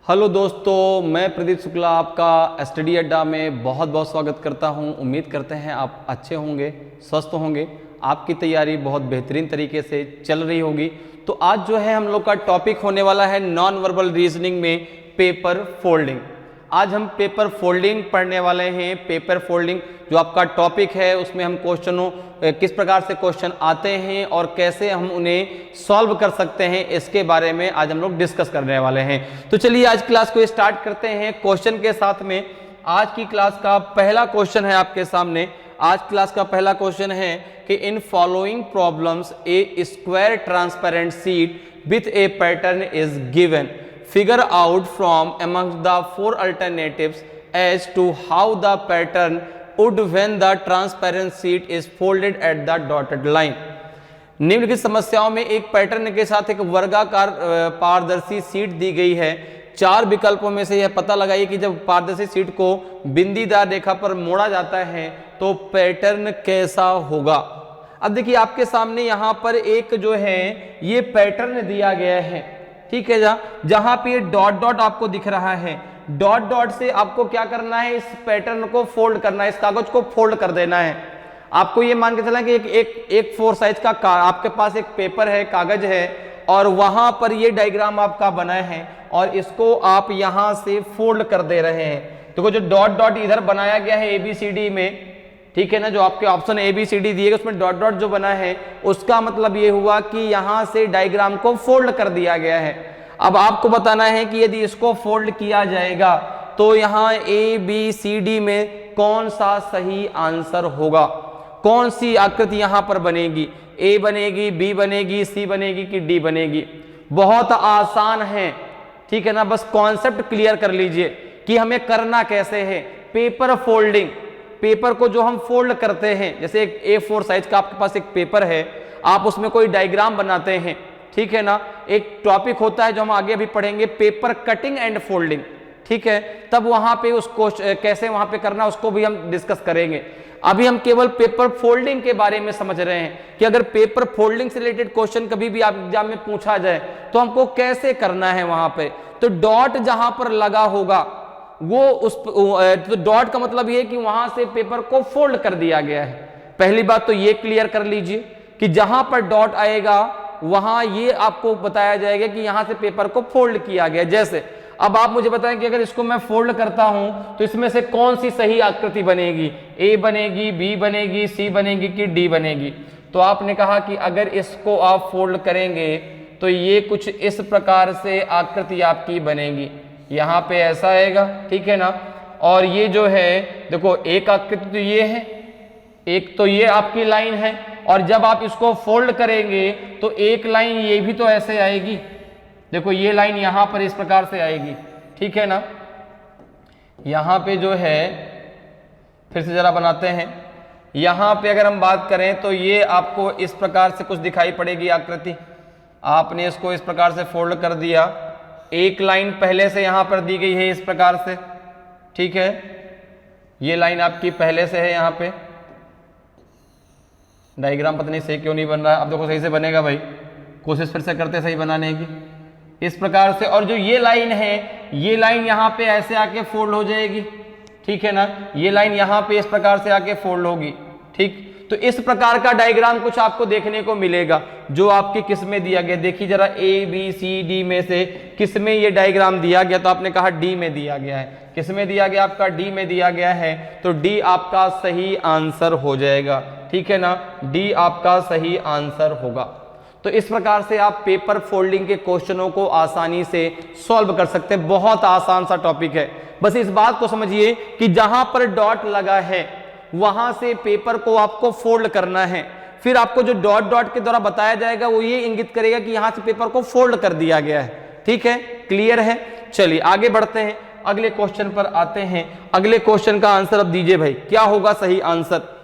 Hello दोस्तों, मैं प्रदीप शुक्ला आपका स्टडी अड्डा में बहुत बहुत स्वागत करता हूं। उम्मीद करते हैं आप अच्छे होंगे, स्वस्थ होंगे, आपकी तैयारी बहुत बेहतरीन तरीके से चल रही होगी। तो आज जो है हम लोग का टॉपिक होने वाला है नॉन वर्बल रीजनिंग में पेपर फोल्डिंग। आज हम पेपर फोल्डिंग पढ़ने वाले हैं। पेपर फोल्डिंग जो आपका टॉपिक है उसमें हम क्वेश्चनों किस प्रकार से क्वेश्चन आते हैं और कैसे हम उन्हें सॉल्व कर सकते हैं, इसके बारे में आज हम लोग डिस्कस करने वाले हैं। तो चलिए आज क्लास को स्टार्ट करते हैं क्वेश्चन के साथ में। आज की क्लास का पहला क्वेश्चन है आपके सामने। आज क्लास का पहला क्वेश्चन है कि इन following problems a square transparent sheet with a pattern is given. Figure out from amongst the four alternatives as to how the pattern would when the transparent sheet is folded at the dotted line। निम्नलिखित समस्याओं में एक pattern के साथ एक वर्गाकार पारदर्शी sheet दी गई है। चार विकल्पों में से यह पता लगाइए कि जब पारदर्शी शीट को बिंदीदार रेखा पर मोड़ा जाता है तो पैटर्न कैसा होगा। अब देखिए आपके सामने यहाँ पर एक जो है ये पैटर्न दिया गया है, ठीक है। जहां पे डॉट डॉट आपको दिख रहा है, डॉट डॉट से आपको क्या करना है, इस पैटर्न को फोल्ड करना है, इस कागज को फोल्ड कर देना है। आपको ये मान के चलना कि एक 4 साइज का आपके पास एक पेपर है, कागज है, और वहां पर ये डायग्राम आपका बना है और इसको आप यहां से फोल्ड कर दे रहे हैं। तो जो डॉट डॉट इधर बनाया गया है ABCD में, ठीक है ना, जो आपके ऑप्शन ABCD दिए गए उसमें डॉट डॉट जो बना है उसका मतलब ये हुआ कि यहां से डायग्राम को फोल्ड कर दिया गया है। अब आपको बताना है कि यदि इसको फोल्ड किया जाएगा तो यहां ABCD में कौन सा सही आंसर होगा, कौन सी आकृति यहां पर बनेगी, A बनेगी, B बनेगी, C बनेगी कि D बनेगी। बहुत आसान है, ठीक है ना। बस कॉन्सेप्ट क्लियर कर लीजिए कि हमें करना कैसे है। पेपर फोल्डिंग, पेपर को जो हम फोल्ड करते हैं, जैसे एक A4 साइज का आपके पास एक पेपर है, आप उसमें कोई डायग्राम बनाते हैं, ठीक है ना। एक टॉपिक होता है जो हम आगे अभी पढ़ेंगे, पेपर कटिंग एंड फोल्डिंग, ठीक है। तब वहां पे उसको कैसे वहां पे करना उसको भी हम डिस्कस करेंगे। अभी हम केवल पेपर फोल्डिंग के बारे में समझ रहे हैं कि अगर पेपर फोल्डिंग से रिलेटेड क्वेश्चन कभी भी आप एग्जाम में पूछा जाए तो हमको कैसे करना है। वहां पे तो डॉट जहां पर लगा होगा वो उस तो डॉट का मतलब ये कि वहां से पेपर को फोल्ड कर दिया गया है। पहली बात तो ये क्लियर कर लीजिए कि जहां पर डॉट आएगा वहां ये आपको बताया जाएगा कि यहां से पेपर को फोल्ड किया गया। जैसे अब आप मुझे बताएं कि अगर इसको मैं फोल्ड करता हूं तो इसमें से कौन सी सही आकृति बनेगी, A बनेगी, B बनेगी, C बनेगी कि D बनेगी। तो आपने कहा कि अगर इसको आप फोल्ड करेंगे तो ये कुछ इस प्रकार से आकृति आपकी बनेगी। यहाँ पे ऐसा आएगा, ठीक है ना। और ये जो है देखो एक आकृति तो ये है, एक तो ये आपकी लाइन है, और जब आप इसको फोल्ड करेंगे तो एक लाइन ये भी तो ऐसे आएगी। देखो ये लाइन यहाँ पर इस प्रकार से आएगी, ठीक है ना। यहाँ पे जो है फिर से जरा बनाते हैं। यहाँ पे अगर हम बात करें तो ये आपको इस प्रकार से कुछ दिखाई पड़ेगी आकृति। आपने इसको इस प्रकार से फोल्ड कर दिया, एक लाइन पहले से यहां पर दी गई है इस प्रकार से, ठीक है। ये लाइन आपकी पहले से है, यहां पे डायग्राम पता नहीं सही क्यों नहीं बन रहा है। अब देखो सही से बनेगा भाई, कोशिश फिर से करते सही बनाने की, इस प्रकार से। और जो ये लाइन है ये लाइन यहां पे ऐसे आके फोल्ड हो जाएगी, ठीक है ना। ये लाइन यहां पे इस प्रकार से आके फोल्ड होगी, ठीक। तो इस प्रकार का डायग्राम कुछ आपको देखने को मिलेगा जो आपके किस में दिया गया। देखिए जरा ABCD में से किस में ये डायग्राम दिया गया, तो आपने कहा D में दिया गया है। किस में दिया गया, आपका D में दिया गया है, तो D आपका सही आंसर हो जाएगा, ठीक है ना। D आपका सही आंसर होगा। तो इस प्रकार से आप पेपर फोल्डिंग के क्वेश्चनों को आसानी से सॉल्व कर सकते हैं। बहुत आसान सा टॉपिक है। बस इस बात को समझिए कि जहां पर डॉट लगा है वहां से पेपर को आपको फोल्ड करना है। फिर आपको जो डॉट डॉट के द्वारा बताया जाएगा वो ये इंगित करेगा कि यहां से पेपर को फोल्ड कर दिया गया है, ठीक है। क्लियर है। चलिए आगे बढ़ते हैं, अगले क्वेश्चन पर आते हैं। अगले क्वेश्चन का आंसर अब दीजिए भाई, क्या होगा सही answer.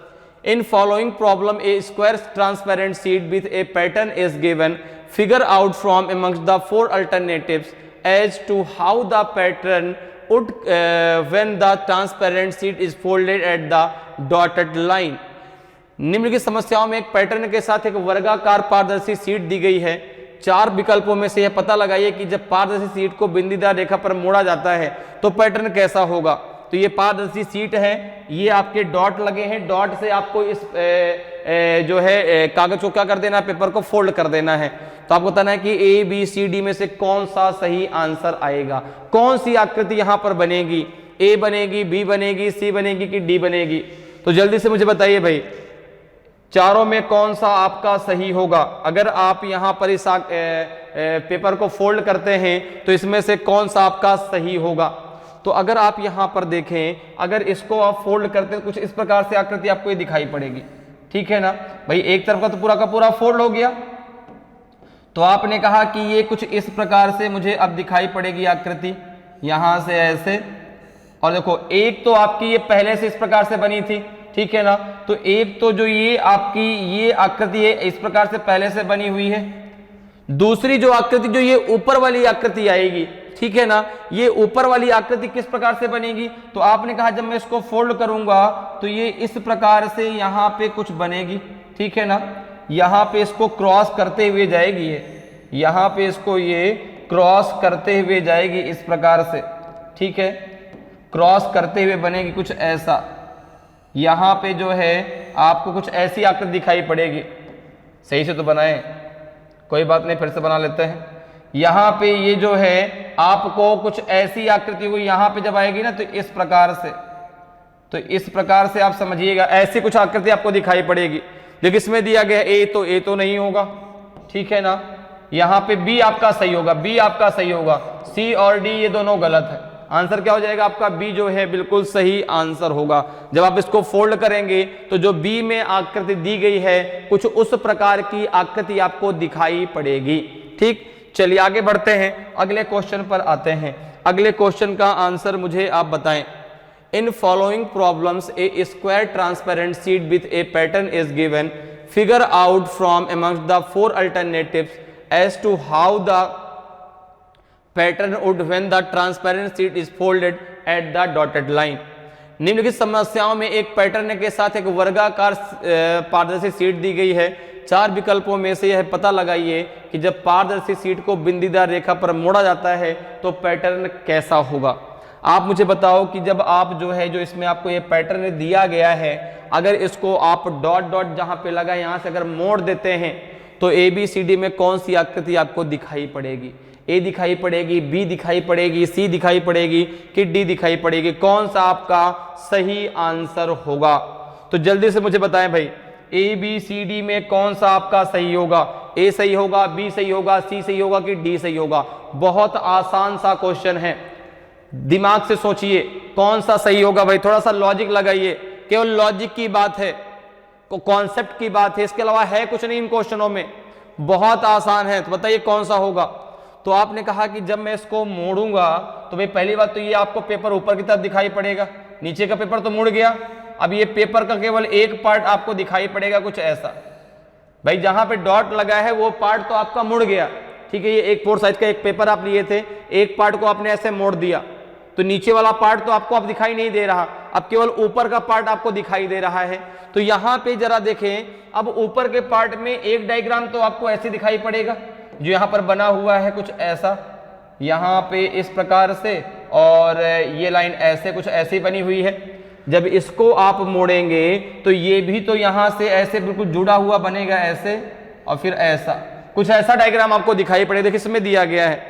In following problem A square transparent sheet with a pattern is given. Figure out from amongst the 4 alternatives as to how the pattern would when the transparent sheet is folded at the dotted line। निम्नलिखित समस्याओं में एक pattern के साथ एक वर्गाकार पारदर्शी sheet दी गई है, चार विकल्पों में से यह पता लगाइए कि जब पारदर्शी शीट को बिंदीदार रेखा पर मोड़ा जाता है तो पैटर्न कैसा होगा। तो ये पारदर्शी शीट है, ये आपके डॉट लगे हैं, डॉट से आपको इस जो है कागज को क्या कर देना है, पेपर को फोल्ड कर देना है। तो आपको बताना है कि ए बी सी डी में से कौन सा सही आंसर आएगा, कौन सी आकृति यहां पर बनेगी, ए बनेगी, बी बनेगी, सी बनेगी कि डी बनेगी। तो जल्दी से मुझे बताइए भाई, चारों में कौन सा आपका सही होगा। अगर आप यहां पर इस पेपर को फोल्ड करते हैं तो इसमें से कौन सा आपका सही होगा। तो अगर आप यहां पर देखें, अगर इसको आप फोल्ड करते हैं कुछ इस प्रकार से आकृति आपको ये दिखाई पड़ेगी, ठीक है ना भाई। एक तरफ का पूरा फोल्ड हो गया, तो आपने कहा कि ये कुछ इस प्रकार से मुझे अब दिखाई पड़ेगी आकृति, यहां से ऐसे। और देखो एक तो आपकी ये पहले से इस प्रकार से बनी थी, ठीक है ना। तो एक तो जो ये आपकी ये आकृति है इस प्रकार से पहले से बनी हुई है। दूसरी जो आकृति जो ये ऊपर वाली आकृति आएगी, ठीक है ना, ये ऊपर वाली आकृति किस प्रकार से बनेगी। तो आपने कहा जब मैं इसको फोल्ड करूंगा तो ये इस प्रकार से यहां पे कुछ बनेगी, ठीक है ना। यहां पे इसको क्रॉस करते हुए जाएगी, ये यहां पे इसको ये क्रॉस करते हुए जाएगी इस प्रकार से, ठीक है, क्रॉस करते हुए बनेगी कुछ ऐसा। यहां पे जो है आपको कुछ ऐसी आकृति दिखाई पड़ेगी। सही से तो बनाए, कोई बात नहीं, फिर से बना लेते हैं। यहां पे ये जो है आपको कुछ ऐसी आकृति हुई, यहां पे जब आएगी ना तो इस प्रकार से, तो इस प्रकार से आप समझिएगा ऐसी कुछ आकृति आपको दिखाई पड़ेगी। जो किसमें दिया गया ए तो नहीं होगा, ठीक है ना। यहां पे बी आपका सही होगा, बी आपका सही होगा, सी और डी ये दोनों गलत है। आंसर क्या हो जाएगा आपका, बी जो है बिल्कुल सही आंसर होगा। जब आप इसको फोल्ड करेंगे तो जो बी में आकृति दी गई है कुछ उस प्रकार की आकृति आपको दिखाई पड़ेगी। ठीक, चलिए आगे बढ़ते हैं, अगले क्वेश्चन पर आते हैं। अगले क्वेश्चन का आंसर मुझे आप बताएं। In following problems a square transparent sheet with a pattern is given, figure out from amongst the four alternatives as to how the pattern would when the transparent sheet is folded at the dotted line. निम्नलिखित समस्याओं में एक pattern के साथ एक वर्गाकार पारदर्शी sheet दी गई है। चार विकल्पों में से यह पता लगाइए कि जब पारदर्शी शीट को बिंदीदार रेखा पर मोड़ा जाता है तो पैटर्न कैसा होगा। आप मुझे बताओ कि जब आप जो है जो इसमें आपको ये पैटर्न दिया गया है, अगर इसको आप डॉट डॉट जहां पे लगा यहां से अगर मोड़ देते हैं तो ए बी सी डी में कौन सी आकृति आपको दिखाई पड़ेगी। ए दिखाई पड़ेगी, बी दिखाई पड़ेगी, सी दिखाई पड़ेगी कि डी दिखाई पड़ेगी। कौन सा आपका सही आंसर होगा। तो जल्दी से मुझे बताएं भाई, ए बी सी डी में कौन सा आपका सही होगा। ए सही होगा, बी सही होगा, सी सही होगा कि डी सही होगा। बहुत आसान सा क्वेश्चन है, दिमाग से सोचिए कौन सा सही होगा भाई। थोड़ा सा लॉजिक लगाइए, केवल लॉजिक की बात है, कॉन्सेप्ट की बात है, इसके अलावा है कुछ नहीं इन क्वेश्चनों में। बहुत आसान है, तो बताइए कौन सा होगा। तो आपने कहा कि जब मैं इसको मोड़ूंगा तो भाई पहली बात तो ये आपको पेपर ऊपर की तरफ दिखाई पड़ेगा, नीचे का पेपर तो मुड़ गया। अब ये पेपर का केवल एक पार्ट आपको दिखाई पड़ेगा कुछ ऐसा। भाई जहां पे डॉट लगा है वो पार्ट तो आपका मुड़ गया, ठीक है। ये एक 4 साइज का एक पेपर आप लिए थे, एक पार्ट को आपने ऐसे मोड़ दिया तो नीचे वाला पार्ट तो आपको अब दिखाई नहीं दे रहा, अब केवल ऊपर का पार्ट आपको दिखाई दे रहा है। तो यहां पे जरा देखें, अब ऊपर के पार्ट में एक डायग्राम तो आपको ऐसे दिखाई पड़ेगा जो यहां पर बना हुआ है कुछ ऐसा, यहां पे इस प्रकार से, और ये लाइन ऐसे कुछ ऐसी बनी हुई है। जब इसको आप मोड़ेंगे तो ये भी तो यहां से ऐसे बिल्कुल जुड़ा हुआ बनेगा ऐसे, और फिर ऐसा कुछ ऐसा डायग्राम आपको दिखाई पड़ेगा। देखिए इसमें दिया गया है,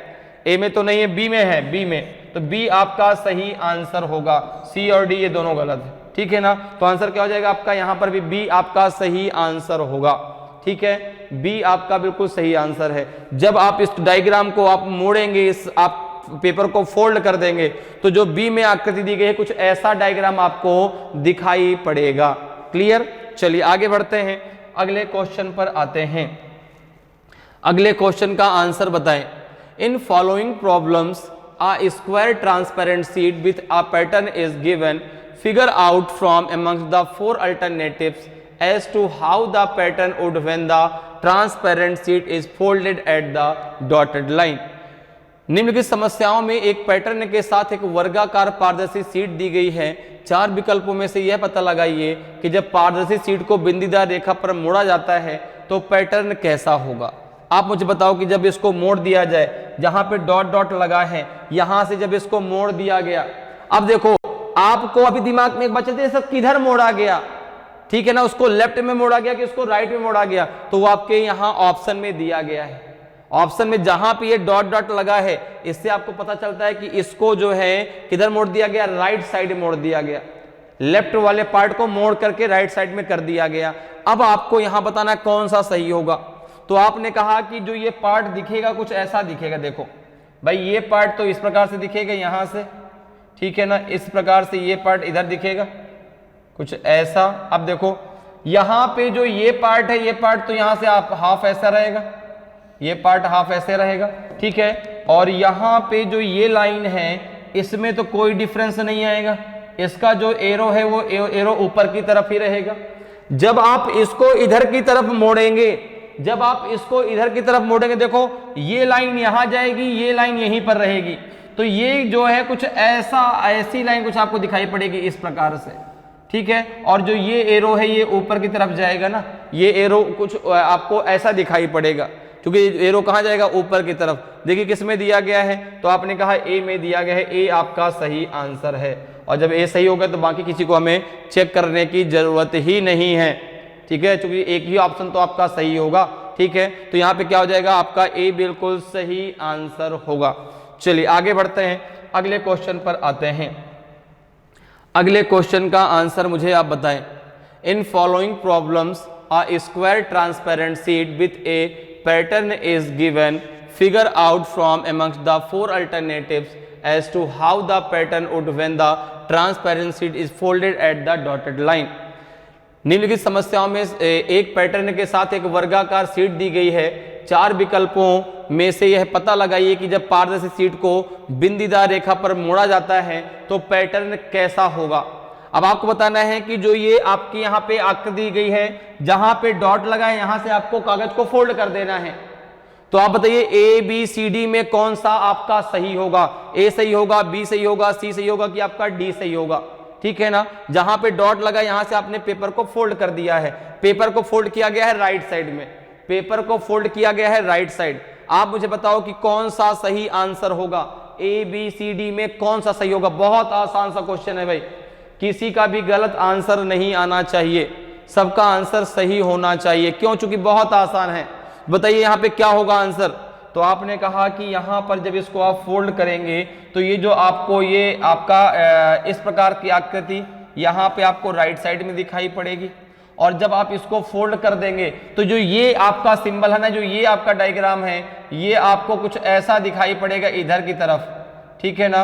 ए में तो नहीं है, बी में है, बी में, तो बी आपका सही आंसर होगा। सी और डी ये दोनों गलत है, ठीक है ना। तो आंसर क्या हो जाएगा आपका, यहां पर भी बी आपका सही आंसर होगा, ठीक है। बी आपका बिल्कुल सही आंसर है। जब आप इस डायग्राम को आप मोड़ेंगे, इस आप पेपर को फोल्ड कर देंगे तो जो बी में आकृति दी गई है कुछ ऐसा डायग्राम आपको दिखाई पड़ेगा। क्लियर, चलिए आगे बढ़ते हैं, अगले क्वेश्चन पर आते हैं। अगले क्वेश्चन का आंसर बताएं। In following problems a square transparent sheet with a pattern is given, figure out from amongst the four alternatives as to how the pattern would when the transparent sheet is folded at the dotted line। निम्नलिखित समस्याओं में एक pattern के साथ एक वर्गाकार पारदर्शी sheet दी गई है। चार विकल्पों में से यह पता लगाइए कि जब पारदर्शी शीट को बिंदीदार रेखा पर मोड़ा जाता है तो पैटर्न कैसा होगा। आप मुझे बताओ कि जब इसको मोड़ दिया जाए, जहां पे डॉट डॉट लगा है, यहां से जब इसको मोड़ दिया गया, अब देखो आपको अभी दिमाग में एक बात चलती है सब किधर मोड़ा गया, ठीक है ना, उसको लेफ्ट में मोड़ा गया कि उसको राइट में मोड़ा गया, तो वो आपके यहां ऑप्शन में दिया गया है। ऑप्शन में जहां पे ये डॉट डॉट लगा है, इससे आपको पता चलता है कि इसको जो है किधर मोड़ दिया गया, राइट साइड मोड़ दिया गया, लेफ्ट वाले पार्ट को मोड़ करके राइट साइड में कर दिया गया। अब आपको यहां बताना कौन सा सही होगा। तो आपने कहा कि जो ये पार्ट दिखेगा कुछ ऐसा दिखेगा, देखो भाई ये पार्ट तो इस प्रकार से दिखेगा यहां से, ठीक है ना, इस प्रकार से ये पार्ट इधर दिखेगा कुछ ऐसा। अब देखो यहां पे जो ये पार्ट है, ये पार्ट तो यहां से आप हाफ ऐसा रहेगा, ये पार्ट हाफ ऐसे रहेगा, ठीक है। और यहां पे जो ये लाइन है इसमें तो कोई डिफरेंस नहीं आएगा, इसका जो एरो है वो एरो ऊपर की तरफ ही रहेगा। जब आप इसको इधर की तरफ मोड़ेंगे, जब आप इसको इधर की तरफ मोड़ेंगे, देखो ये लाइन यहां जाएगी, ये लाइन यहीं पर रहेगी, तो ये जो है कुछ ऐसा, ऐसी लाइन कुछ आपको दिखाई पड़ेगी इस प्रकार से, ठीक है। और जो ये एरो है ये ऊपर की तरफ जाएगा ना, ये एरो कुछ आपको ऐसा दिखाई पड़ेगा, क्योंकि एरो कहां जाएगा, ऊपर की तरफ। देखिए किस में दिया गया है, तो आपने कहा ए में दिया गया है, ए आपका सही आंसर है। और जब ए सही होगा तो बाकी किसी को हमें चेक करने की जरूरत ही नहीं है, ठीक है, क्योंकि एक ही ऑप्शन तो आपका सही होगा, ठीक है। तो यहाँ पे क्या हो जाएगा, आपका ए बिल्कुल सही आंसर होगा। चलिए आगे बढ़ते हैं, अगले क्वेश्चन पर आते हैं। अगले क्वेश्चन का आंसर मुझे आप बताएं। In following problems a square transparent sheet with a pattern is given, figure out from amongst the four alternatives as to how the pattern would when the transparent sheet is folded at the dotted line। निम्नलिखित समस्याओं में एक pattern के साथ एक वर्गाकार seat दी गई है, चार विकल्पों में से यह पता लगाइए कि जब पारदर्शी सीट को बिंदीदार रेखा पर मोड़ा जाता है तो पैटर्न कैसा होगा। अब आपको बताना है कि जो ये आपकी यहाँ पे आकृति दी गई है, जहां पे डॉट लगा है, यहां से आपको कागज को फोल्ड कर देना है। तो आप बताइए ए बी सी डी में कौन सा आपका सही होगा, ए सही होगा, बी सही होगा, सी सही होगा कि आपका डी सही होगा, ठीक है ना। जहां पे डॉट लगा यहां से आपने पेपर को फोल्ड कर दिया है, पेपर को फोल्ड किया गया है राइट साइड में, पेपर को फोल्ड किया गया है राइट साइड। आप मुझे बताओ कि कौन सा सही आंसर होगा, ए बी सी डी में कौन सा सही होगा। बहुत आसान सा क्वेश्चन है भाई, किसी का भी गलत आंसर नहीं आना चाहिए, सबका आंसर सही होना चाहिए। क्यों? चूंकि बहुत आसान है। बताइए यहाँ पे क्या होगा आंसर। तो आपने कहा कि यहाँ पर जब इसको आप फोल्ड करेंगे तो ये जो आपको ये आपका इस प्रकार की आकृति यहाँ पे आपको राइट साइड में दिखाई पड़ेगी, और जब आप इसको फोल्ड कर देंगे तो जो ये आपका सिंबल है ना, जो ये आपका डायग्राम है, ये आपको कुछ ऐसा दिखाई पड़ेगा इधर की तरफ, ठीक है ना।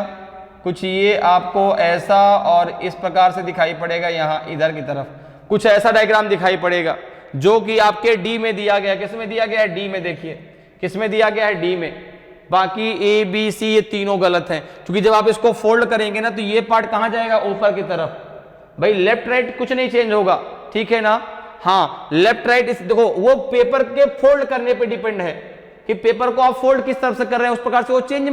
कुछ ये आपको ऐसा और इस प्रकार से दिखाई पड़ेगा, यहाँ इधर की तरफ कुछ ऐसा डायग्राम दिखाई पड़ेगा, जो कि आपके डी में दिया गया। किस में दिया गया है? डी में। देखिए किस में दिया गया है? डी में। बाकी ए बी सी ये तीनों गलत हैं, क्योंकि जब आप इसको फोल्ड करेंगे ना तो ये पार्ट कहां जाएगा? ऊपर की तरफ। भाई लेफ्ट राइट कुछ नहीं चेंज होगा, ठीक है ना। हाँ लेफ्ट राइट इस देखो वो पेपर के फोल्ड करने पे डिपेंड है कि पेपर को आप फोल्ड किस तरफ से कर रहे हैं, उस प्रकार से वो चेंज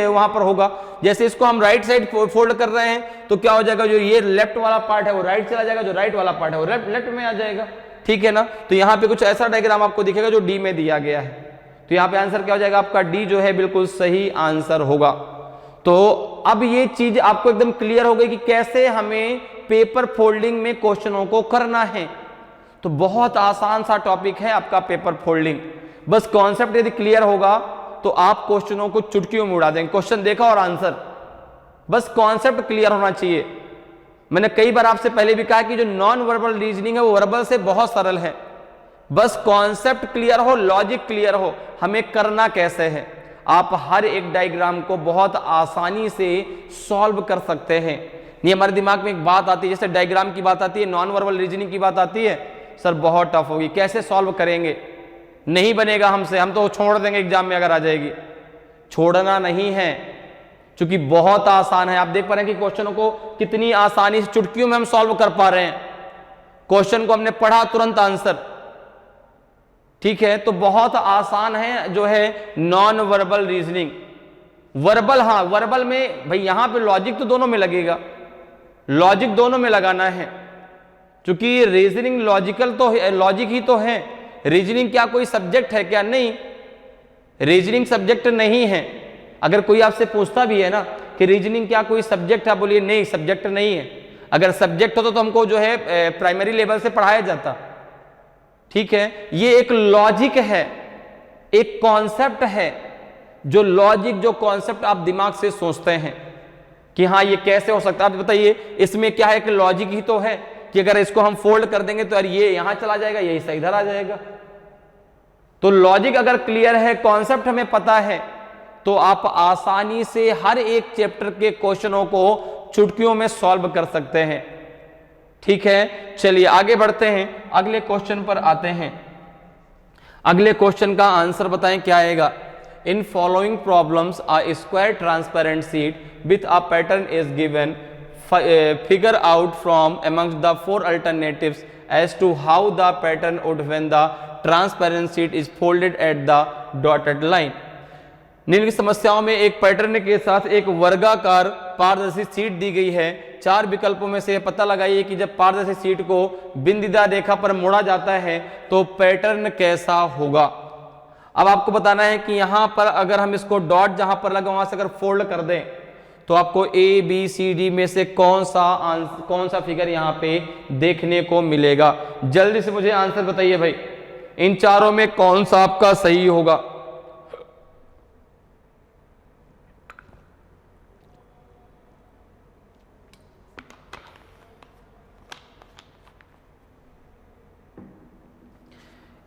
वहां पर होगा। जैसे इसको हम राइट साइड फोल्ड कर रहे हैं तो क्या हो जाएगा, जो ये लेफ्ट वाला पार्ट है वो राइट चला जाएगा, जो राइट वाला पार्ट है वो लेफ्ट में आ जाएगा, ठीक है ना। तो यहाँ पे कुछ ऐसा डायग्राम आपको दिखेगा जो डी में दिया गया है। तो यहाँ पे आंसर क्या हो जाएगा? आपका डी जो है बिल्कुल सही आंसर होगा। तो अब ये चीज आपको एकदम क्लियर हो गई कि कैसे हमें पेपर फोल्डिंग में क्वेश्चनों को करना है। तो बहुत आसान सा टॉपिक है आपका पेपर फोल्डिंग। बस कॉन्सेप्ट यदि क्लियर होगा तो आप क्वेश्चनों को चुटकियों में उड़ा देंगे। क्वेश्चन देखा और आंसर, बस कॉन्सेप्ट क्लियर होना चाहिए। मैंने कई बार आपसे पहले भी कहा कि जो नॉन वर्बल रीजनिंग है वो वर्बल से बहुत सरल है। बस कॉन्सेप्ट क्लियर हो, लॉजिक क्लियर हो, हमें करना कैसे है। आप हर एक डायग्राम को बहुत आसानी से सॉल्व कर सकते हैं। नहीं हमारे दिमाग में एक बात आती है, जैसे डायग्राम की बात आती है, नॉन वर्बल रीजनिंग की बात आती है, सर बहुत टफ होगी, कैसे सॉल्व करेंगे, नहीं बनेगा हमसे, हम तो छोड़ देंगे एग्जाम में अगर आ जाएगी। छोड़ना नहीं है, क्योंकि बहुत आसान है। आप देख पा रहे हैं कि क्वेश्चनों को कितनी आसानी से चुटकियों में हम सॉल्व कर पा रहे हैं। क्वेश्चन को हमने पढ़ा, तुरंत आंसर, ठीक है। तो बहुत आसान है जो है नॉन वर्बल रीजनिंग। वर्बल, हाँ वर्बल में भाई यहां पे लॉजिक तो दोनों में लगेगा, लॉजिक दोनों में लगाना है, क्योंकि रीजनिंग लॉजिकल तो है, लॉजिक ही तो है, रीजनिंग क्या कोई सब्जेक्ट है क्या? नहीं, रीजनिंग सब्जेक्ट नहीं है। अगर कोई आपसे पूछता भी है ना कि रीजनिंग क्या कोई सब्जेक्ट है, बोलिए नहीं सब्जेक्ट नहीं है। अगर सब्जेक्ट होता तो हमको जो है प्राइमरी लेवल से पढ़ाया जाता। ठीक है, ये एक लॉजिक है, एक कॉन्सेप्ट है, जो लॉजिक जो कॉन्सेप्ट आप दिमाग से सोचते हैं कि हाँ ये कैसे हो सकता है। आप बताइए इसमें क्या है कि लॉजिक ही तो है कि अगर इसको हम फोल्ड कर देंगे तो यार ये यहां चला जाएगा, ये हिस्सा इधर आ जाएगा। तो लॉजिक अगर क्लियर है, कॉन्सेप्ट हमें पता है, तो आप आसानी से हर एक चैप्टर के क्वेश्चनों को चुटकियों में सॉल्व कर सकते हैं। ठीक है, चलिए आगे बढ़ते हैं, अगले क्वेश्चन पर आते हैं। अगले क्वेश्चन का आंसर बताएं क्या आएगा। In following problems a square transparent sheet with a pattern is given, figure out from amongst the four alternatives as to how the pattern would when the transparent sheet is folded at the dotted line। निम्नलिखित समस्याओं में एक pattern के साथ एक वर्गाकार पारदर्शी sheet दी गई है। चार विकल्पों में से पता लगाइए कि जब पारदर्शी शीट को बिंदीदार रेखा पर मोड़ा जाता है तो पैटर्न कैसा होगा। अब आपको बताना है कि यहां पर अगर हम इसको डॉट जहां पर लगा वहां से अगर फोल्ड कर दें तो आपको ए बी सी डी में से कौन सा फिगर यहां पे देखने को मिलेगा। जल्दी से मुझे आंसर बताइए भाई, इन चारों में कौन सा आपका सही होगा।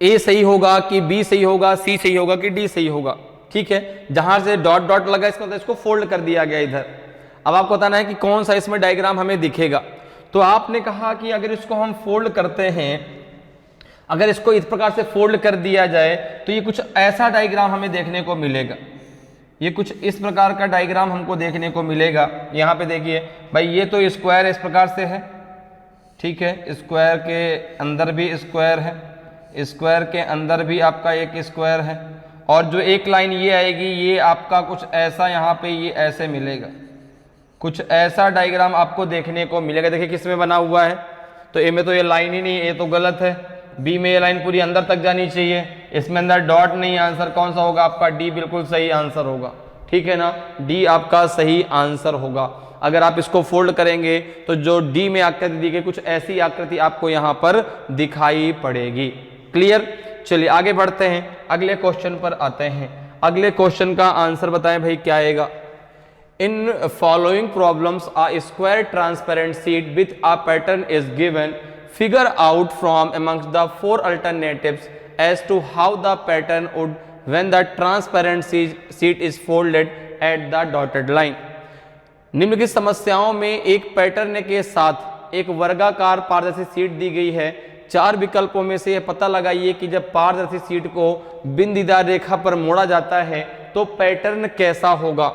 ए सही होगा कि बी सही होगा, सी सही होगा कि डी सही होगा। ठीक है, जहां से डॉट डॉट लगा इसका मतलब इसको फोल्ड कर दिया गया इधर। अब आपको बताना है कि कौन सा इसमें डायग्राम हमें दिखेगा। तो आपने कहा कि अगर इसको हम फोल्ड करते हैं, अगर इसको इस प्रकार से फोल्ड कर दिया जाए तो ये कुछ ऐसा डायग्राम हमें देखने को मिलेगा। ये कुछ इस प्रकार का डायग्राम हमको देखने को मिलेगा। यहाँ पे देखिए भाई, ये तो स्क्वायर इस प्रकार से है। ठीक है, स्क्वायर के अंदर भी स्क्वायर है, स्क्वायर के अंदर भी आपका एक स्क्वायर है, और जो एक लाइन ये आएगी ये आपका कुछ ऐसा यहाँ पे ये ऐसे मिलेगा। कुछ ऐसा डायग्राम आपको देखने को मिलेगा। देखिए किस में बना हुआ है, तो ए में तो ये लाइन ही नहीं, ये तो गलत है। बी में ये लाइन पूरी अंदर तक जानी चाहिए, इसमें अंदर डॉट नहीं। आंसर कौन सा होगा आपका? डी बिल्कुल सही आंसर होगा। ठीक है ना, डी आपका सही आंसर होगा। अगर आप इसको फोल्ड करेंगे तो जो डी में आकृति दी गई कुछ ऐसी आकृति आपको यहाँ पर दिखाई पड़ेगी। क्लियर, चलिए आगे बढ़ते हैं, अगले क्वेश्चन पर आते हैं। अगले क्वेश्चन का आंसर बताएं भाई क्या आएगा। In following problems a square transparent sheet with a pattern is given, figure out from amongst the four alternatives as to how the pattern would when the transparent sheet is folded at the dotted line. निम्नलिखित समस्याओं में एक pattern के साथ एक वर्गाकार पारदर्शी sheet दी गई है। चार विकल्पों में से पता लगाइए कि जब पारदर्शी शीट को बिंदीदार रेखा पर मोड़ा जाता है तो पैटर्न कैसा होगा।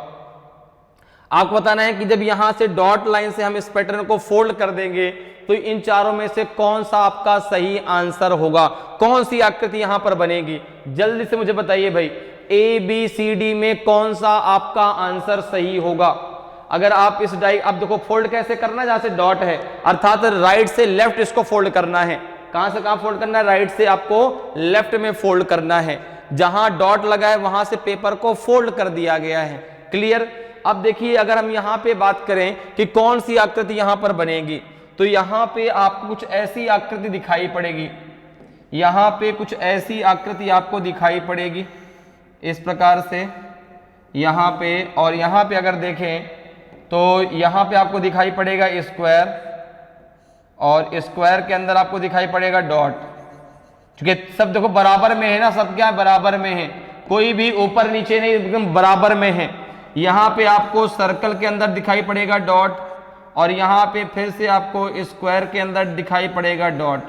आपको बताना है कि जब यहां से डॉट लाइन से हम इस पैटर्न को फोल्ड कर देंगे तो इन चारों में से कौन सा आपका सही आंसर होगा, कौन सी आकृति यहां पर बनेगी। जल्दी से मुझे बताइए भाई, ए बी सी डी में कौन सा आपका आंसर सही होगा। अगर आप इस अब देखो फोल्ड कैसे करना है, जहां से डॉट है अर्थात राइट से लेफ्ट इसको फोल्ड करना है। कहां से कहां फोल्ड करना है? राइट से आपको लेफ्ट में फोल्ड करना है। जहां डॉट लगा है वहां से पेपर को फोल्ड कर दिया गया है। क्लियर। अब देखिए अगर हम यहां पे बात करें कि कौन सी आकृति यहां पर बनेगी, तो यहां पे आपको कुछ ऐसी आकृति दिखाई पड़ेगी। यहां पे कुछ ऐसी आकृति आपको दिखाई पड़ेगी इस प्रकार से यहां पे, और यहां पे अगर देखें तो यहां पे आपको दिखाई पड़ेगा स्क्वायर, और स्क्वायर के अंदर आपको दिखाई पड़ेगा डॉट। क्योंकि सब देखो बराबर में है ना, सब क्या बराबर में है, कोई भी ऊपर नीचे नहीं, एकदम बराबर में है। यहां पे आपको सर्कल के अंदर दिखाई पड़ेगा डॉट, और यहां पे फिर से आपको स्क्वायर के अंदर दिखाई पड़ेगा डॉट।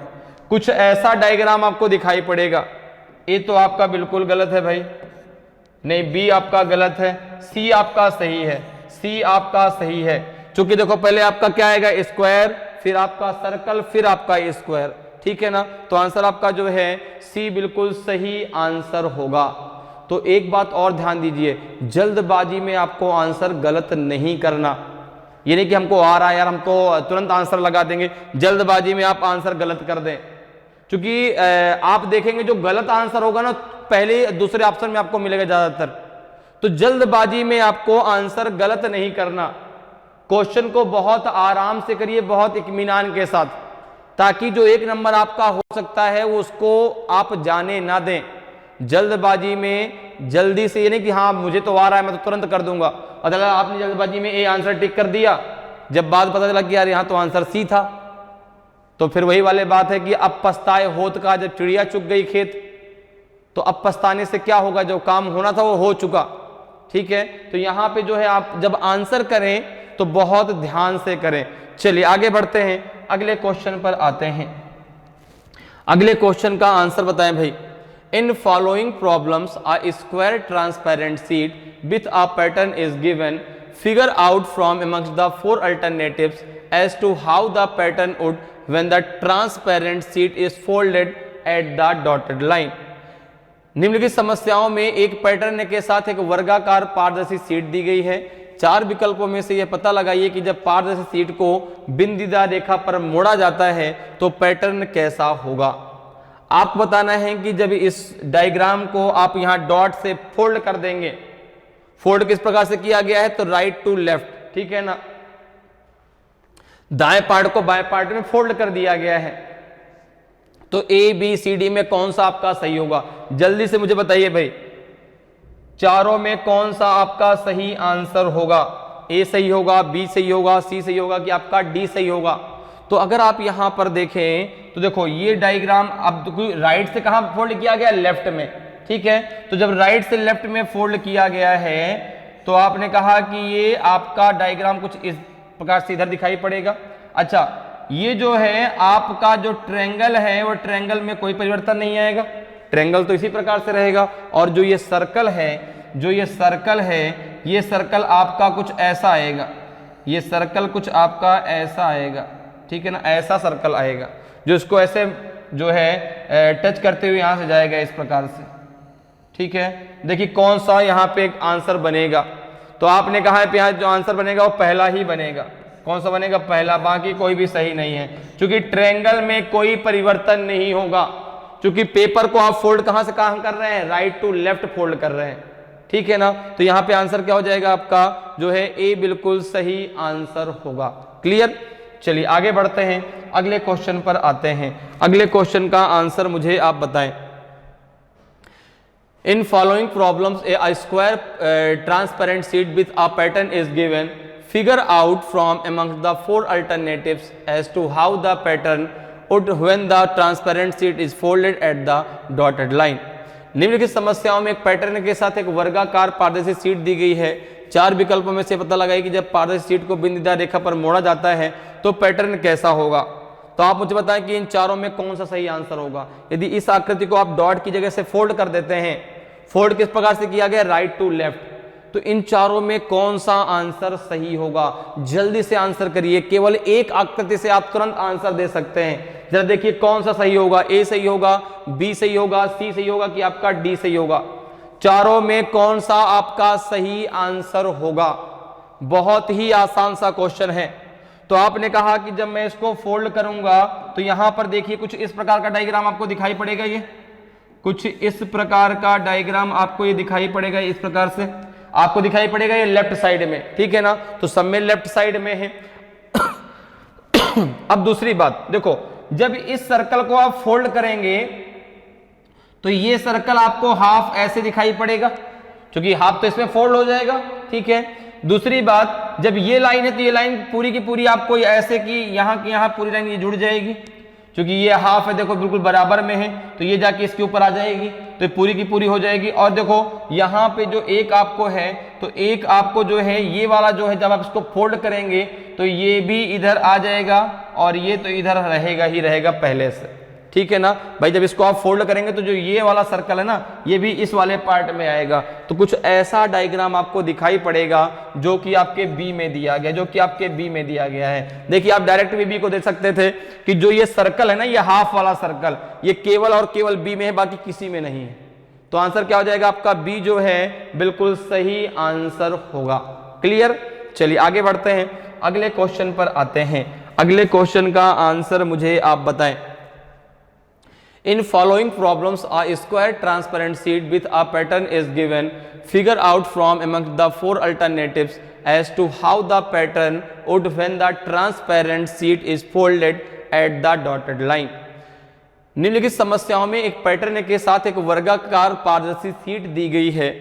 कुछ ऐसा डायग्राम आपको दिखाई पड़ेगा। ए तो आपका बिल्कुल गलत है भाई, नहीं बी आपका गलत है, सी आपका सही है, सी आपका सही है। क्योंकि देखो पहले आपका क्या आएगा स्क्वायर, फिर आपका सर्कल, फिर आपका स्क्वायर। ठीक है ना, तो आंसर आपका जो है सी बिल्कुल सही आंसर होगा। तो एक बात और ध्यान दीजिए, जल्दबाजी में आपको आंसर गलत नहीं करना। ये नहीं कि हमको आ रहा है यार हमको तुरंत आंसर लगा देंगे, जल्दबाजी में आप आंसर गलत कर दें। क्योंकि आप देखेंगे जो गलत आंसर होगा ना पहले दूसरे ऑप्शन में आपको मिलेगा ज्यादातर। तो जल्दबाजी में आपको आंसर गलत नहीं करना, क्वेश्चन को बहुत आराम से करिए, बहुत इत्मीनान के साथ, ताकि जो 1 नंबर आपका हो सकता है वो उसको आप जाने ना दें। जल्दबाजी में जल्दी से ये नहीं कि हाँ मुझे तो आ रहा है मैं तो तुरंत कर दूंगा, और अगर आपने जल्दबाजी में ए आंसर टिक कर दिया, जब बाद पता चला कि यार यहाँ तो आंसर सी था, तो फिर वही वाली बात है कि अब पछताए होत का, जब चिड़िया चुग गई खेत, तो अब पछताने से क्या होगा, जो काम होना था वो हो चुका। ठीक है, तो यहां पे जो है आप जब आंसर करें तो बहुत ध्यान से करें। चलिए आगे बढ़ते हैं, अगले क्वेश्चन पर आते हैं। अगले क्वेश्चन का आंसर बताएं भाई। In following problems a square transparent sheet with a pattern is given, figure out from amongst the 4 alternatives as to how the pattern would when the transparent sheet is folded at the dotted line. निम्नलिखित समस्याओं में एक pattern के साथ एक वर्गाकार पारदर्शी sheet दी गई है। 4 विकल्पों में से यह पता लगाइए कि जब पारदर्शी शीट को बिंदीदार रेखा पर मोड़ा जाता है तो पैटर्न कैसा होगा। आपको बताना है कि जब इस डायग्राम को आप यहां डॉट से फोल्ड कर देंगे, फोल्ड किस प्रकार से किया गया है, तो राइट टू लेफ्ट, ठीक है ना, दाएं पार्ट को बाएं पार्ट में फोल्ड कर दिया गया है। तो ए बी सी डी में कौन सा आपका सही होगा, जल्दी से मुझे बताइए भाई, चारों में कौन सा आपका सही आंसर होगा। ए सही होगा, बी सही होगा, सी सही होगा कि आपका डी सही होगा। तो अगर आप यहां पर देखें तो देखो ये डायग्राम अब राइट से कहां फोल्ड किया गया, लेफ्ट में, ठीक है। तो जब राइट से लेफ्ट में फोल्ड किया गया है तो आपने कहा कि ये आपका डायग्राम कुछ इस प्रकार से इधर दिखाई पड़ेगा। अच्छा, ये जो है आपका जो ट्रायंगल है वो ट्रायंगल में कोई परिवर्तन नहीं आएगा, ट्रायंगल तो इसी प्रकार से रहेगा। और जो ये सर्कल है, जो ये सर्कल है, ये सर्कल आपका कुछ ऐसा आएगा, ये सर्कल कुछ आपका ऐसा आएगा, ठीक है ना, ऐसा सर्कल आएगा जो इसको ऐसे जो है टच करते हुए यहां से जाएगा इस प्रकार से, ठीक है। देखिए कौन सा यहाँ पे एक आंसर बनेगा, तो आपने कहा है यहाँ जो आंसर बनेगा वो पहला ही बनेगा। कौन सा बनेगा, पहला, बाकी कोई भी सही नहीं है, क्योंकि ट्रायंगल में कोई परिवर्तन नहीं होगा, क्योंकि पेपर को आप फोल्ड कहां से कहां कर रहे हैं, राइट टू लेफ्ट फोल्ड कर रहे हैं, ठीक है ना। तो यहां पे आंसर क्या हो जाएगा आपका, जो है ए बिल्कुल सही आंसर होगा। क्लियर, चलिए आगे बढ़ते हैं, अगले क्वेश्चन पर आते हैं। अगले क्वेश्चन का आंसर मुझे आप बताएं। In following problems a square transparent sheet with a pattern is given, figure out from amongst the 4 alternatives as to how the pattern would when the transparent sheet is folded at the dotted line। निम्नलिखित समस्याओं में एक pattern के साथ एक वर्गाकार पारदर्शी sheet दी गई है। 4 विकल्पों में से पता लगाइए कि जब पारदर्शी शीट को बिंदीदार रेखा पर मोड़ा जाता है तो पैटर्न कैसा होगा। तो आप मुझे बताएं कि इन चारों में कौन सा सही आंसर होगा। यदि इस आकृति को आप डॉट की जगह से फोल्ड कर देते हैं, फोल्ड किस प्रकार से किया गया, राइट टू लेफ्ट, तो इन चारों में कौन सा आंसर सही होगा, जल्दी से आंसर करिए। केवल एक आकृति से आप तुरंत आंसर दे सकते हैं। जरा देखिए कौन सा सही होगा, ए सही होगा, बी सही होगा, सी सही होगा कि आपका डी सही होगा। चारों में कौन सा आपका सही आंसर होगा। बहुत ही आसान सा क्वेश्चन है। तो आपने कहा कि जब मैं इसको फोल्ड करूंगा तो यहां पर देखिए कुछ इस प्रकार का डायग्राम आपको दिखाई पड़ेगा, ये कुछ इस प्रकार का डायग्राम आपको ये दिखाई पड़ेगा, इस प्रकार से आपको दिखाई पड़ेगा, ये लेफ्ट साइड में, ठीक है ना। तो सब में लेफ्ट साइड में है। अब दूसरी बात देखो, जब इस सर्कल को आप फोल्ड करेंगे तो ये सर्कल आपको हाफ ऐसे दिखाई पड़ेगा, क्योंकि हाफ तो इसमें फोल्ड हो जाएगा, ठीक है। दूसरी बात, जब ये लाइन है तो ये लाइन पूरी की पूरी आपको ऐसे की यहाँ पूरी लाइन ये जुड़ जाएगी, क्योंकि ये हाफ है, देखो बिल्कुल बराबर में है, तो ये जाके इसके ऊपर आ जाएगी, तो पूरी की पूरी हो जाएगी। और देखो यहाँ पे जो एक आपको है, तो एक आपको जो है ये वाला जो है, जब आप इसको फोल्ड करेंगे तो ये भी इधर आ जाएगा और ये तो इधर रहेगा ही रहेगा पहले से, ठीक है ना भाई। जब इसको आप फोल्ड करेंगे तो जो ये वाला सर्कल है ना, ये भी इस वाले पार्ट में आएगा। तो कुछ ऐसा डायग्राम आपको दिखाई पड़ेगा जो कि आपके बी में दिया गया, जो कि आपके बी में दिया गया है। देखिए आप डायरेक्ट बी को देख सकते थे कि जो ये सर्कल है ना, ये हाफ वाला सर्कल, ये केवल और केवल बी में है, बाकी किसी में नहीं है। तो आंसर क्या हो जाएगा आपका, बी जो है बिल्कुल सही आंसर होगा। क्लियर, चलिए आगे बढ़ते हैं, अगले क्वेश्चन पर आते हैं। अगले क्वेश्चन का आंसर मुझे आप बताएं। In following problems, a square transparent sheet with a pattern is given. Figure out from among the four alternatives as to how the pattern would when the transparent sheet is folded at the dotted line. निम्नलिखित समस्याओं में एक pattern के साथ एक वर्गाकार पारदर्शी sheet दी गई है।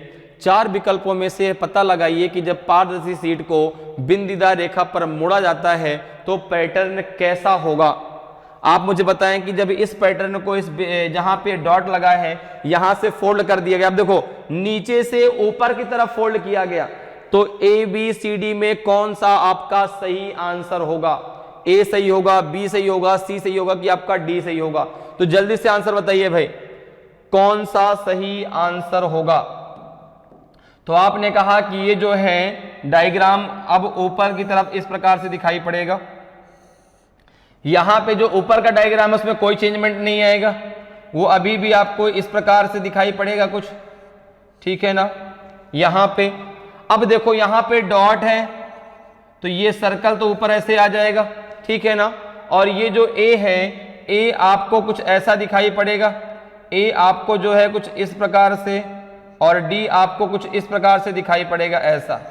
चार विकल्पों में से पता लगाइए कि जब पारदर्शी शीट को बिंदीदार रेखा पर मोड़ा जाता है तो पैटर्न कैसा होगा। आप मुझे बताएं कि जब इस पैटर्न को इस जहां पे डॉट लगा है यहां से फोल्ड कर दिया गया, अब देखो नीचे से ऊपर की तरफ फोल्ड किया गया, तो ए बी सी डी में कौन सा आपका सही आंसर होगा। ए सही होगा, बी सही होगा, सी सही होगा कि आपका डी सही होगा। तो जल्दी से आंसर बताइए भाई, कौन सा सही आंसर होगा। तो आपने कहा कि ये जो है डायग्राम अब ऊपर की तरफ इस प्रकार से दिखाई पड़ेगा। यहां पे जो ऊपर का डायग्राम है उसमें कोई चेंजमेंट नहीं आएगा, वो अभी भी आपको इस प्रकार से दिखाई पड़ेगा कुछ, ठीक है ना। यहां पे अब देखो यहां पे डॉट है तो ये सर्कल तो ऊपर ऐसे आ जाएगा, ठीक है ना। और ये जो ए है, ए आपको कुछ ऐसा दिखाई पड़ेगा, ए आपको जो है कुछ इस प्रकार से, और डी आपको कुछ इस प्रकार से दिखाई पड़ेगा ऐसा,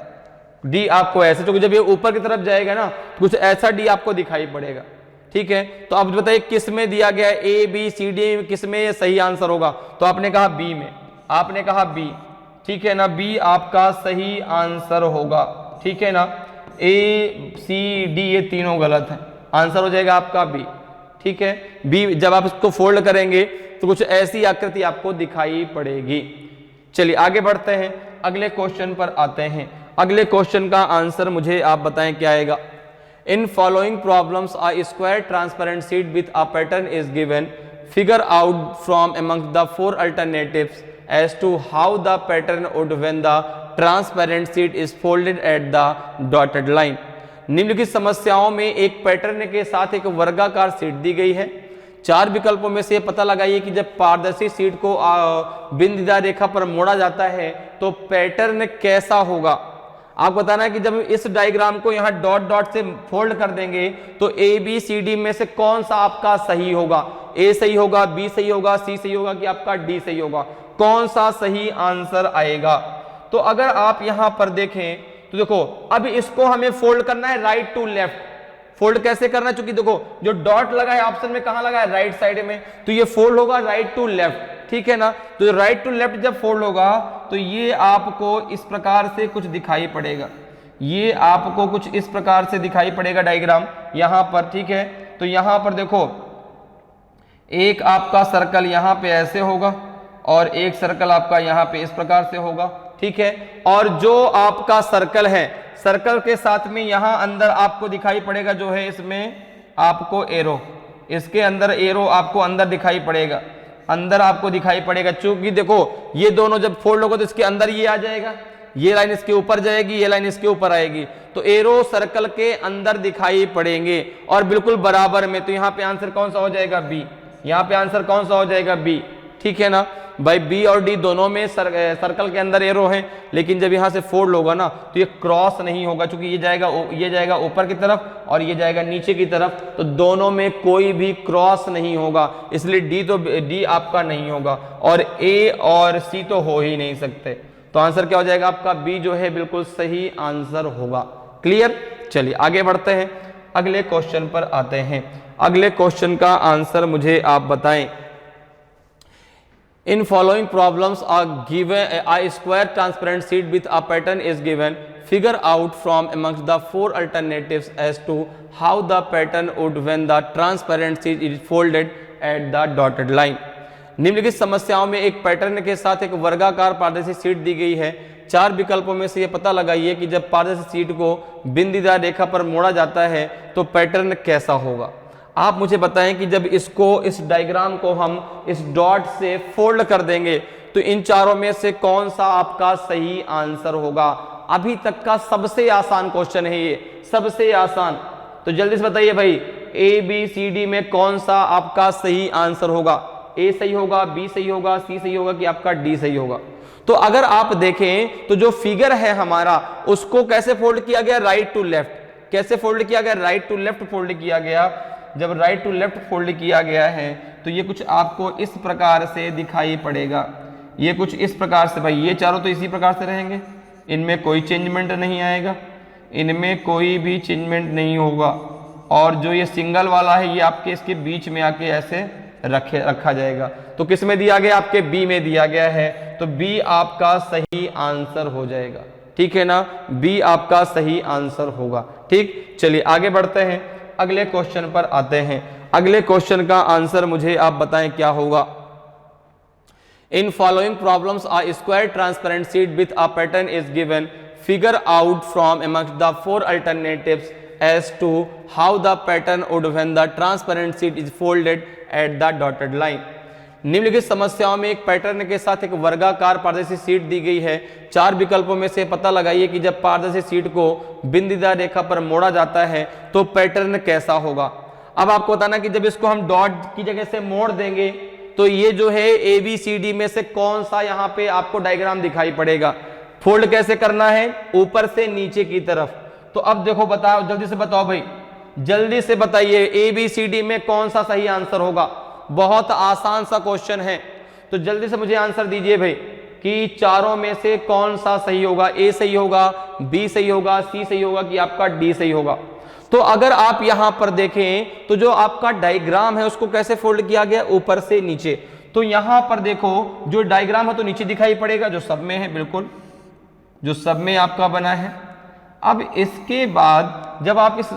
डी आपको ऐसे, क्योंकि जब ये ऊपर की तरफ जाएगा ना कुछ ऐसा डी आपको दिखाई पड़ेगा, ठीक है। तो अब बताइए किस में दिया गया है, ए बी सी डी किस में ये सही आंसर होगा। तो आपने कहा बी में, आपने कहा बी, ठीक है ना, बी आपका सही आंसर होगा, ठीक है ना। ए सी डी ये तीनों गलत है, आंसर हो जाएगा आपका बी, ठीक है। बी जब आप इसको फोल्ड करेंगे तो कुछ ऐसी आकृति आपको दिखाई पड़ेगी। चलिए आगे बढ़ते हैं, अगले क्वेश्चन पर आते हैं। अगले क्वेश्चन का आंसर मुझे आप बताएं क्या आएगा। In following problems, a square transparent sheet with a pattern is given. Figure out from among the four alternatives as to how the pattern would when the transparent sheet is folded at the dotted line. निम्नलिखित समस्याओं में एक pattern के साथ एक वर्गाकार sheet दी गई है। चार विकल्पों में से पता लगाइए कि जब पारदर्शी शीट को बिंदीदार रेखा पर मोड़ा जाता है तो पैटर्न कैसा होगा। आप बताना है कि जब इस डायग्राम को यहां डॉट डॉट से फोल्ड कर देंगे तो ए बी सी डी में से कौन सा आपका सही होगा। ए सही होगा, बी सही होगा, सी सही होगा कि आपका डी सही होगा, कौन सा सही आंसर आएगा। तो अगर आप यहां पर देखें तो देखो अब इसको हमें फोल्ड करना है राइट टू लेफ्ट। फोल्ड कैसे करना है, क्योंकि देखो जो डॉट लगा है ऑप्शन में कहां लगा है, राइट साइड में, तो ये फोल्ड होगा राइट टू लेफ्ट, ठीक है ना। तो राइट टू लेफ्ट जब फोल्ड होगा तो ये आपको इस प्रकार से कुछ दिखाई पड़ेगा, ये आपको कुछ इस प्रकार से दिखाई पड़ेगा डायग्राम यहां पर, ठीक है। तो यहां पर देखो एक आपका सर्कल यहां पे ऐसे होगा और एक सर्कल आपका यहां पे इस प्रकार से होगा, ठीक है। और जो आपका सर्कल है, सर्कल के साथ में यहां अंदर आपको दिखाई पड़ेगा जो है इसमें आपको एरो, इसके अंदर एरो आपको अंदर दिखाई पड़ेगा, अंदर आपको दिखाई पड़ेगा। चूंकि देखो ये दोनों जब फोल्ड होगा तो इसके अंदर ये आ जाएगा, ये लाइन इसके ऊपर जाएगी, ये लाइन इसके ऊपर आएगी, तो एरो सर्कल के अंदर दिखाई पड़ेंगे और बिल्कुल बराबर में। तो यहाँ पे आंसर कौन सा हो जाएगा, बी। यहाँ पे आंसर कौन सा हो जाएगा, बी, ठीक है ना भाई। बी और डी दोनों में सर्कल के अंदर एरो है, लेकिन जब यहाँ से फोल्ड होगा ना तो ये क्रॉस नहीं होगा, क्योंकि ये जाएगा ऊपर की तरफ और ये जाएगा नीचे की तरफ, तो दोनों में कोई भी क्रॉस नहीं होगा, इसलिए डी आपका नहीं होगा और ए और सी तो हो ही नहीं सकते। तो आंसर क्या हो जाएगा आपका, बी जो है बिल्कुल सही आंसर होगा। क्लियर। चलिए आगे बढ़ते हैं, अगले क्वेश्चन पर आते हैं। अगले क्वेश्चन का आंसर मुझे आप बताएं। In following problems a square transparent sheet with a pattern is given. Figure out from amongst the four alternatives as to how the pattern would when the transparent sheet is folded at the dotted line. निम्नलिखित समस्याओं में एक pattern के साथ एक वर्गाकार पारदर्शी sheet दी गई है। चार विकल्पों में से ये पता लगाइए कि जब पारदर्शी शीट को बिंदीदार रेखा पर मोड़ा जाता है तो पैटर्न कैसा होगा। आप मुझे बताएं कि जब इस डायग्राम को हम इस डॉट से फोल्ड कर देंगे तो इन चारों में से कौन सा आपका सही आंसर होगा। अभी तक का सबसे आसान क्वेश्चन है ये, सबसे आसान। तो जल्दी से बताइए भाई, ए बी सी डी में कौन सा आपका सही आंसर होगा। ए सही होगा, बी सही होगा, सी सही होगा कि आपका डी सही होगा। तो अगर आप देखें तो जो फिगर है हमारा उसको कैसे फोल्ड किया गया, राइट टू लेफ्ट। कैसे फोल्ड किया गया, राइट टू लेफ्ट फोल्ड किया गया। जब राइट टू लेफ्ट फोल्ड किया गया है तो ये कुछ आपको इस प्रकार से दिखाई पड़ेगा। ये कुछ इस प्रकार से, भाई ये चारों तो इसी प्रकार से रहेंगे, इनमें कोई चेंजमेंट नहीं आएगा, इनमें कोई भी चेंजमेंट नहीं होगा। और जो ये सिंगल वाला है ये आपके इसके बीच में आके ऐसे रखा जाएगा। तो किस में दिया गया? आपके बी में दिया गया है, तो बी आपका सही आंसर हो जाएगा। ठीक है ना, बी आपका सही आंसर होगा। ठीक, चलिए आगे बढ़ते हैं, अगले क्वेश्चन पर आते हैं। अगले क्वेश्चन का आंसर मुझे आप बताएं क्या होगा। इन following problems a square transparent sheet with a pattern is given, figure out from amongst the four alternatives as to how the pattern would when the transparent sheet is folded at the dotted line। निम्नलिखित समस्याओं में एक pattern के साथ एक वर्गाकार पारदर्शी sheet दी गई है। चार विकल्पों में से पता लगाइए कि जब पारदर्शी शीट को बिंदीदार रेखा पर मोड़ा जाता है तो पैटर्न कैसा होगा। अब आपको बताना कि जब इसको हम डॉट की जगह से मोड़ देंगे तो ये जो है ABCD में से कौन सा यहाँ पे आपको डायग्राम दिखाई पड़ेगा। फोल्ड कैसे करना है? ऊपर से नीचे की तरफ। तो अब देखो, बताओ, जल्दी से बताओ भाई, जल्दी से बताइए ABCD में कौन सा सही आंसर होगा। बहुत आसान सा क्वेश्चन है, तो जल्दी से मुझे आंसर दीजिए भाई कि चारों में से कौन सा सही होगा। A सही होगा, B सही होगा, C सही होगा कि आपका D सही होगा। तो अगर आप यहां पर देखें तो जो आपका डायग्राम है उसको कैसे फोल्ड किया गया? ऊपर से नीचे। तो यहां पर देखो जो डायग्राम है तो नीचे दिखाई पड़ेगा, जो सब में है, बिल्कुल जो सब में आपका बना है। अब इसके बाद जब आप इस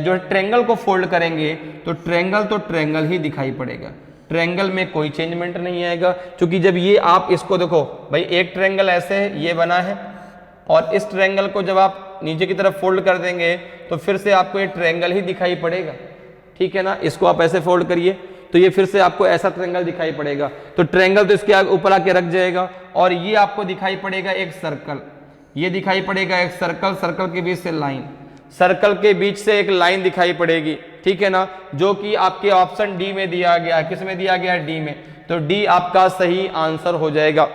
जो ट्रायंगल को फोल्ड करेंगे तो ट्रायंगल ही दिखाई पड़ेगा। ट्रायंगल में कोई चेंजमेंट नहीं आएगा, क्योंकि जब ये आप इसको देखो भाई, एक ट्रायंगल ऐसे है, ये बना है, और इस ट्रायंगल को जब आप नीचे की तरफ फोल्ड कर देंगे तो फिर से आपको ये ट्रायंगल ही दिखाई पड़ेगा। ठीक है ना, इसको आप ऐसे फोल्ड करिए तो ये फिर से आपको ऐसा ट्रायंगल दिखाई पड़ेगा। तो ट्रायंगल तो इसके ऊपर आके रख जाएगा, और ये आपको दिखाई पड़ेगा एक सर्कल, ये दिखाई पड़ेगा एक सर्कल, सर्कल के बीच से लाइन, सर्कल के बीच से एक लाइन दिखाई पड़ेगी। ठीक है ना, जो कि आपके ऑप्शन डी में दिया गया है। किस में दिया गया है? डी में। तो डी आपका सही आंसर हो जाएगा।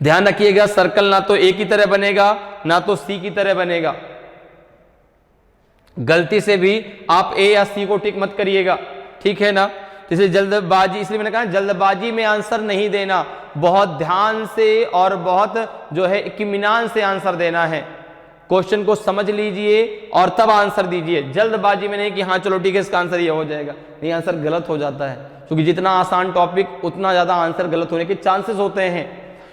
ध्यान रखिएगा, सर्कल ना तो ए की तरह बनेगा ना तो सी की तरह बनेगा। गलती से भी आप ए या सी को टिक मत करिएगा। ठीक है ना, इसलिए जल्दबाजी, इसलिए मैंने कहा जल्दबाजी में आंसर नहीं देना, बहुत ध्यान से और बहुत जो है इत्मीनान से आंसर देना है। क्वेश्चन को समझ लीजिए और तब आंसर दीजिए। जल्दबाजी में नहीं कि हाँ चलो ठीक है इसका आंसर ये हो जाएगा, नहीं, आंसर गलत हो जाता है। क्योंकि जितना आसान टॉपिक उतना ज्यादा आंसर गलत होने के चांसेस होते हैं।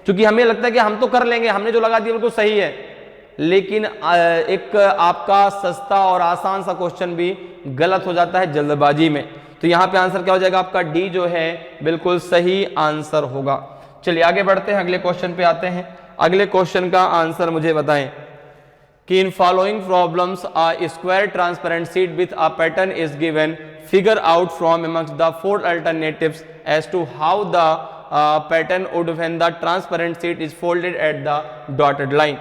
क्योंकि हमें लगता है कि हम तो कर लेंगे, हमने जो लगा दिया बिल्कुल सही है, लेकिन एक आपका सस्ता और आसान सा क्वेश्चन भी गलत हो जाता है जल्दबाजी में। तो यहाँ पे आंसर क्या हो जाएगा? आपका डी जो है बिल्कुल सही आंसर होगा। चलिए आगे बढ़ते हैं, अगले क्वेश्चन पे आते हैं। अगले क्वेश्चन का आंसर मुझे बताएं कि इन following problems a square transparent sheet with a pattern is given, figure out from amongst the four alternatives as to how the pattern would when the transparent sheet is folded at the dotted line।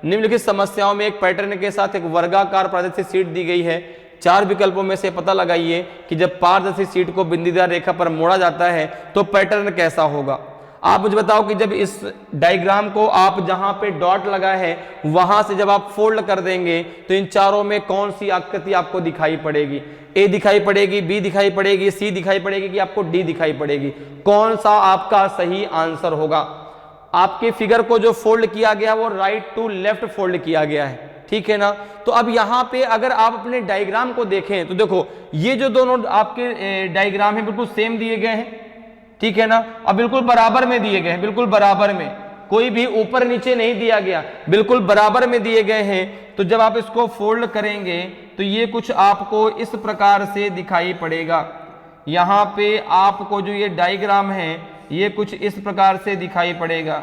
निम्नलिखित समस्याओं में एक pattern के साथ एक वर्गाकार पारदर्शी sheet दी गई है। चार विकल्पों में से पता लगाइए कि जब पारदर्शी शीट को बिंदीदार रेखा पर मोड़ा जाता है तो पैटर्न कैसा होगा। आप मुझे बताओ कि जब इस डायग्राम को आप जहां पे डॉट लगा है वहां से जब आप फोल्ड कर देंगे तो इन चारों में कौन सी आकृति आपको दिखाई पड़ेगी? ए दिखाई पड़ेगी, बी दिखाई पड़ेगी, सी दिखाई पड़ेगी कि आपको डी दिखाई पड़ेगी? कौन सा आपका सही आंसर होगा? आपके फिगर को जो फोल्ड किया गया वो राइट टू लेफ्ट फोल्ड किया गया है। ठीक है ना, तो अब यहां पे अगर आप अपने डायग्राम को देखें तो देखो ये जो दोनों आपके डायग्राम है बिल्कुल सेम दिए गए हैं। ठीक है ना, अब बिल्कुल बराबर में दिए गए हैं, बिल्कुल बराबर में, कोई भी ऊपर नीचे नहीं दिया गया, बिल्कुल बराबर में दिए गए हैं। तो जब आप इसको फोल्ड करेंगे तो ये कुछ आपको इस प्रकार से दिखाई पड़ेगा। यहाँ पे आपको जो ये डायग्राम है ये कुछ इस प्रकार से दिखाई पड़ेगा।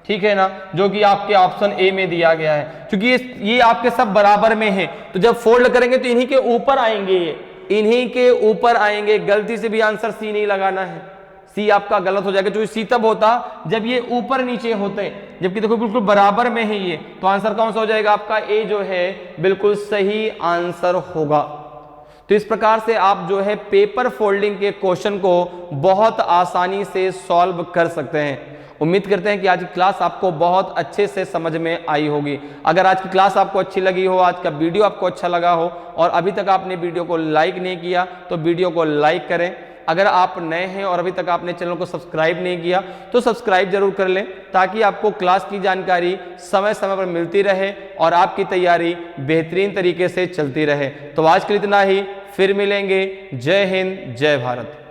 ठीक है ना, जो कि आपके ऑप्शन ए में दिया गया है। क्योंकि ये आपके सब बराबर में है, तो जब फोल्ड करेंगे तो इन्हीं के ऊपर आएंगे, इन्हीं के ऊपर आएंगे। गलती से भी आंसर सी नहीं लगाना है, सी आपका गलत हो जाएगा। क्योंकि सी तब होता जब ये ऊपर नीचे होते, जबकि देखो बिल्कुल बराबर में है ये, तो आंसर कौन सा हो जाएगा? आपका ए जो है बिल्कुल सही आंसर होगा। तो इस प्रकार से आप जो है पेपर फोल्डिंग के क्वेश्चन को बहुत आसानी से सॉल्व कर सकते हैं। उम्मीद करते हैं कि आज की क्लास आपको बहुत अच्छे से समझ में आई होगी। अगर आज की क्लास आपको अच्छी लगी हो, आज का वीडियो आपको अच्छा लगा हो और अभी तक आपने वीडियो को लाइक नहीं किया तो वीडियो को लाइक करें। अगर आप नए हैं और अभी तक आपने चैनल को सब्सक्राइब नहीं किया तो सब्सक्राइब जरूर कर लें, ताकि आपको क्लास की जानकारी समय समय पर मिलती रहे और आपकी तैयारी बेहतरीन तरीके से चलती रहे। तो आज के लिए इतना ही, फिर मिलेंगे। जय हिंद, जय भारत।